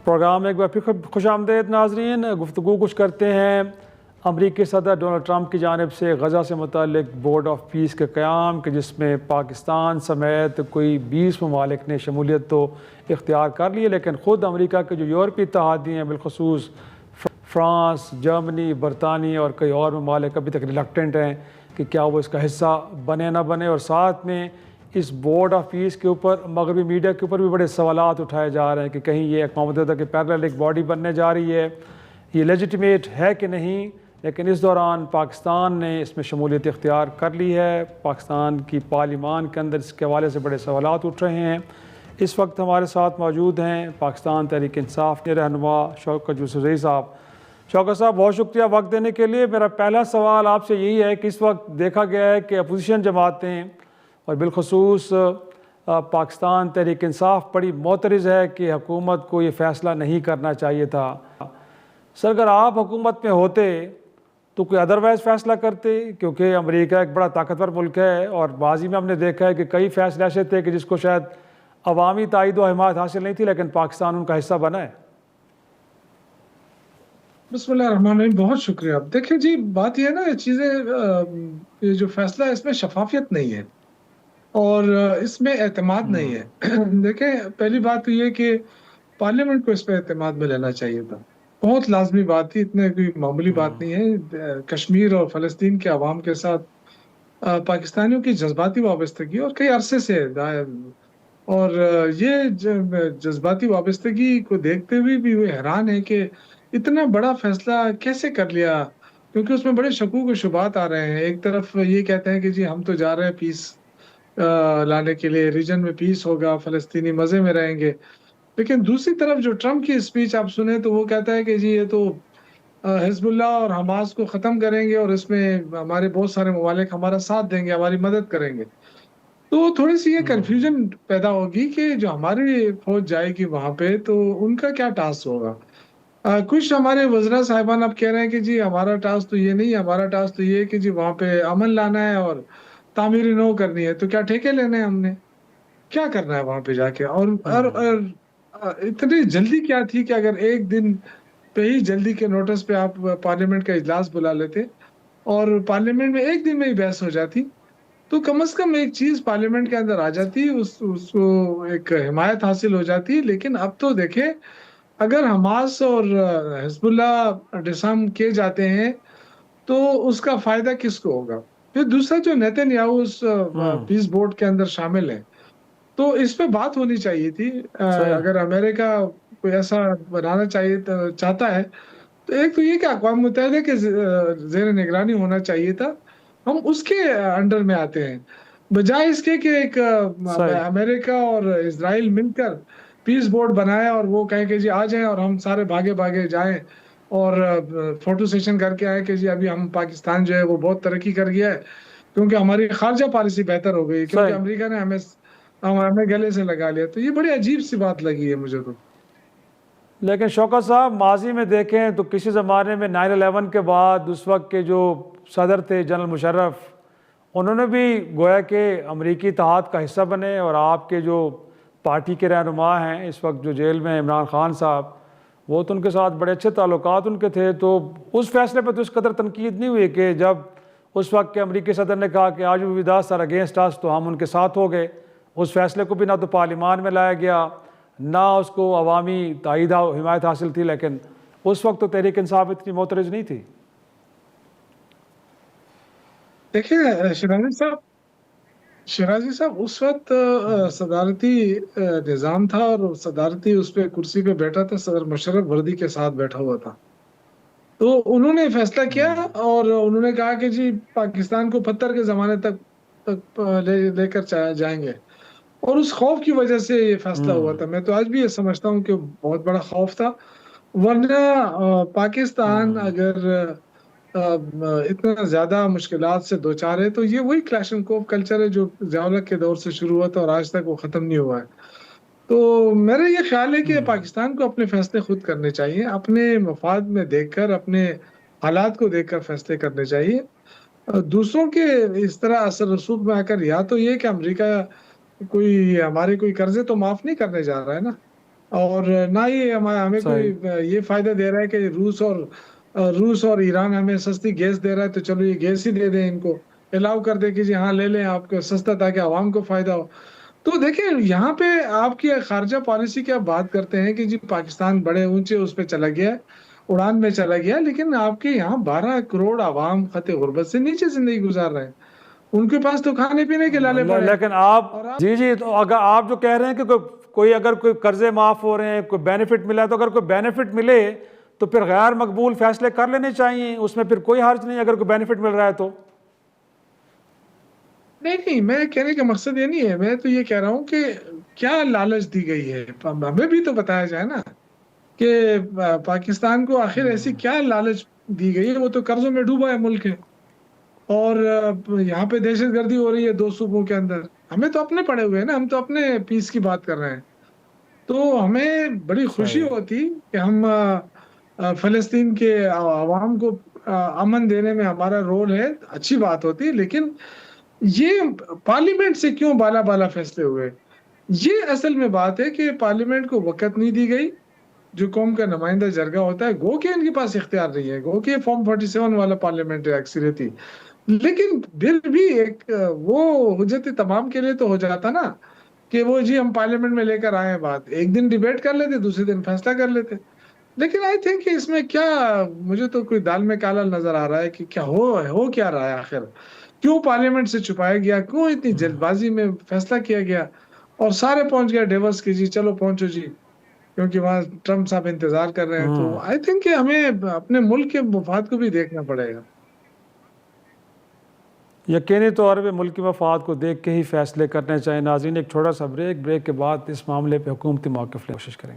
Programme में एक बार फिर खुशामदीद नाजरीन। गुफ्तगू कुछ करते हैं अमरीकी सदर डोनाल्ड ट्रंप की जानिब से गज़ा से मुतल्लिक बोर्ड ऑफ पीस के क़याम के, जिसमें पाकिस्तान समेत कोई 20 ममालिक ने शमूलियत तो इख्तियार कर ली है, लेकिन ख़ुद अमरीका के जो यूरोपीय इत्तेहादी हैं, बिलखसूस फ्रांस, जर्मनी, बरतानिया और कई और ममालिक अभी तक रिलक्टेंट हैं कि क्या वो इसका हिस्सा बने ना बने। और साथ में इस बोर्ड ऑफ पीस के ऊपर मगरबी मीडिया के ऊपर भी बड़े सवालात उठाए जा रहे हैं कि कहीं ये अक़वाम मुत्तहिदा की पैरेलल एक बॉडी बनने जा रही है, ये लेजिटिमेट है कि नहीं। लेकिन इस दौरान पाकिस्तान ने इसमें शमूलियत इख्तियार कर ली है। पाकिस्तान की पार्लिमान के अंदर इसके हवाले से बड़े सवालात उठ रहे हैं। इस वक्त हमारे साथ मौजूद हैं पाकिस्तान तहरीक इंसाफ के रहनुमा शौकत यूसुफ़ज़ई साहब। शौकत साहब, बहुत शुक्रिया वक्त देने के लिए। मेरा पहला सवाल आपसे यही है कि इस वक्त देखा गया है कि अपोजिशन जमातें और बिलखसूस पाकिस्तान तहरीक इंसाफ बड़ी मोतरज़ है कि हुकूमत को ये फ़ैसला नहीं करना चाहिए था। सर, अगर आप हुकूमत में होते तो कोई अदरवाइज़ फ़ैसला करते, क्योंकि अमेरिका एक बड़ा ताकतवर मुल्क है और माज़ी में हमने देखा है कि कई फ़ैसले ऐसे थे कि जिसको शायद अवामी तायद व हिमायत हासिल नहीं थी, लेकिन पाकिस्तान उनका हिस्सा बना है। बिस्मिल्लाहिर्रहमानिर्रहीम, बहुत शुक्रिया। देखिए जी, बात यह है ना, ये चीज़ें, ये जो फैसला है इसमें शफाफियत नहीं है और इसमें एतमाद नहीं है। देखें, पहली बात तो ये कि पार्लियामेंट को इस पर एतमाद में लेना चाहिए था। बहुत लाजमी बात थी, इतने कोई मामूली बात नहीं है। कश्मीर और फ़लस्तीन के अवाम के साथ पाकिस्तानियों की जज्बाती वाबस्तगी और कई अरसे से और ये जज्बाती वाबस्तगी को देखते हुए भी वो हैरान है कि इतना बड़ा फैसला कैसे कर लिया, क्योंकि उसमें बड़े शकूक व शुबात आ रहे हैं। एक तरफ ये कहते हैं कि जी हम तो जा रहे हैं पीस लाने के लिए, रीजन में पीस होगा, फ़लस्तीनी मज़े में रहेंगे। लेकिन दूसरी तरफ जो ट्रम्प की स्पीच आप सुने तो वो कहता है कि जी ये तो हिज़्बुल्लाह और हमास को ख़त्म करेंगे और इसमें हमारे बहुत सारे ममालिक हमारा साथ देंगे, हमारी मदद करेंगे। तो थोड़ी-सी ये कन्फ्यूज़न पैदा होगी कि जो हमारी फ़ौज जाएगी वहाँ पे तो उनका क्या टास्क होगा। कुछ हमारे वज़रा साहिबान अब कह रहे हैं कि जी हमारा टास्क तो ये नहीं है, हमारा टास्क तो ये है कि जी वहाँ पे अमन लाना है और तामीर नौ करनी है। तो क्या ठेके लेने हैं हमने? क्या करना है वहाँ पे जाके? इतनी जल्दी क्या थी कि अगर एक दिन पे ही जल्दी के नोटिस पे आप पार्लियामेंट का इजलास बुला लेते और पार्लियामेंट में एक दिन में ही बहस हो जाती, तो कम से कम एक चीज़ पार्लियामेंट के अंदर आ जाती, उसको एक हिमायत हासिल हो जाती। लेकिन अब तो देखिए, अगर हमास और हिज़्बुल्लाह डिसarm किए जाते हैं, तो उसका फ़ायदा किसको होगा? फिर दूसरा, जो नेतन्याहू उस पीस बोर्ड के अंदर शामिल है, तो इस पे बात होनी चाहिए थी। सही। अगर अमेरिका कोई ऐसा बनाना चाहिए चाहता है, तो एक तो ये कि अक़वाम मुत्तहिदा के ज़ेर निगरानी होना चाहिए था। हम उसके अंडर में आते हैं, बजाय इसके कि एक सही। अमेरिका और इज़राइल मिलकर पीस बोर्ड बनाए और वो कहें कि जी आ जाएँ और हम सारे भागे-भागे जाएँ और फ़ोटो सेशन करके आएँ कि जी अभी हम पाकिस्तान जो है वो बहुत तरक्की कर गया है, क्योंकि हमारी ख़ारिजा पॉलिसी बेहतर हो गई, क्योंकि सही। अमेरिका ने हमें गले से लगा लिया। तो ये बड़ी अजीब-सी बात लगी है मुझे तो। लेकिन शौकत साहब, माजी में देखें तो किसी ज़माने में 9/11 के बाद उस वक्त के जो सदर थे जनरल मुशर्रफ, उन्होंने भी गोया कि अमरीकी इत्तेहाद का हिस्सा बने और आपके जो पार्टी के रहनुमा हैं इस वक्त जो जेल में इमरान खान साहब, वो तो उनके साथ बड़े अच्छे ताल्लुकात उनके थे। तो उस फैसले पर तो इस कदर तनकीद नहीं हुई कि जब उस वक्त के अमरीकी सदर ने कहा कि आज भी विदास सर अगेंस्ट अस, तो हम उनके साथ हो गए। उस फैसले को भी ना तो पार्लिमान में लाया गया, ना उसको अवामी तायद हिमायत हासिल थी। लेकिन उस वक्त तो तहरीक इंसाफ इतनी मोतरज़ नहीं थी। देखिए शिराज़ी साहब उस वक़्त सदारती निज़ाम था और सदारती उस पे कुर्सी पे बैठा था, सदर मुशर्रफ वर्दी के साथ बैठा हुआ था। तो उन्होंने फैसला किया और उन्होंने कहा कि जी पाकिस्तान को पत्थर के ज़माने तक लेकर जाएँगे और उस खौफ की वजह से ये फैसला हुआ था। मैं तो आज भी ये समझता हूँ कि बहुत बड़ा खौफ था, वरना पाकिस्तान अगर इतना ज़्यादा मुश्किलात से दो चार है, तो ये वही क्लैशनकोफ कल्चर है जो ज़िया-उल-हक के दौर से शुरू हुआ था और आज तक वो ख़त्म नहीं हुआ है। तो मेरा ये ख़्याल है कि पाकिस्तान को अपने फ़ैसले खुद करने चाहिए, अपने मफ़ाद में देखकर, अपने हालात को देखकर फ़ैसले करने चाहिए। दूसरों के इस तरह असर रसूख में आकर, या तो ये कि अमेरिका कोई हमारे कोई कर्ज़े तो माफ़ नहीं करने जा रहा है ना। और ना ही हमें सही। कोई ये फायदा दे रहा है कि रूस और ईरान हमें सस्ती गैस दे रहा है, तो चलो ये गैस ही दे दें इनको, अलाउ कर दे कि जी हाँ ले लें आपको सस्ता, ताकि आवाम को फायदा हो। तो देखिए यहाँ पे आपकी खारजा पॉलिसी की आप बात करते हैं कि जी पाकिस्तान बड़े ऊंचे उस पे चला गया, उड़ान में चला गया, लेकिन आपके यहाँ 12 करोड़ आवाम खते गुर्बत से नीचे जिंदगी गुजार रहे हैं। उनके पास तो खाने पीने के लाले पड़े हैं। लेकिन आप और आप जी तो अगर आप जो कह रहे हैं कि कोई अगर कोई कर्जे माफ हो रहे हैं, कोई बेनिफिट मिला है, तो अगर कोई बेनिफिट मिले तो फिर गैर मकबूल फैसले कर लेने चाहिए, उसमें फिर कोई हर्ज नहीं अगर कोई बेनिफिट मिल रहा है तो। नहीं नहीं, मैं कहने का मकसद ये नहीं है, मैं तो ये कह रहा हूँ कि क्या लालच दी गई है, हमें भी तो बताया जाए ना कि पाकिस्तान को आखिर ऐसी क्या लालच दी गई है। वो तो कर्जों में डूबा है मुल्क है, और यहाँ पे दहशतगर्दी हो रही है 2 सूबों के अंदर। हमें तो अपने पड़े हुए हैं ना, हम तो अपने पीस की बात कर रहे हैं। तो हमें बड़ी खुशी सही। होती कि हम फलस्तीन के आवाम को अमन देने में हमारा रोल है, अच्छी बात होती। लेकिन ये पार्लियामेंट से क्यों बाला बाला फैसले हुए, ये असल में बात है कि पार्लियामेंट को वक़्त नहीं दी गई। जो कौम का नुमाइंदा जरगा होता है, गो के इनके पास इख्तियार नहीं है, गो के फॉर्म 47 वाला पार्लियामेंट है अक्सरियती। लेकिन फिर भी एक वो हुज्जत तमाम के लिए तो हो जाता ना कि वो जी हम पार्लियामेंट में लेकर आए हैं बात, एक दिन डिबेट कर लेते, दूसरे दिन फैसला कर लेते। लेकिन आई थिंक कि इसमें क्या, मुझे तो कोई दाल में काला नजर आ रहा है कि क्या हो क्या रहा है आखिर, क्यों पार्लियामेंट से छुपाया गया, क्यों इतनी जल्दबाजी में फैसला किया गया, और सारे पहुंच गए डेवस की जी चलो पहुंचो जी, क्योंकि वहां ट्रम्प साहब इंतजार कर रहे हैं। तो आई थिंक कि हमें अपने मुल्क के मफाद को भी देखना पड़ेगा। यकीनी तौर पे मुल्क की मफाद को देख के ही फैसले करने चाहिए। नाज़रीन, एक छोटा सा ब्रेक के बाद इस मामले पे हुकूमती मौक़िफ़ लेने की कोशिश करेंगे।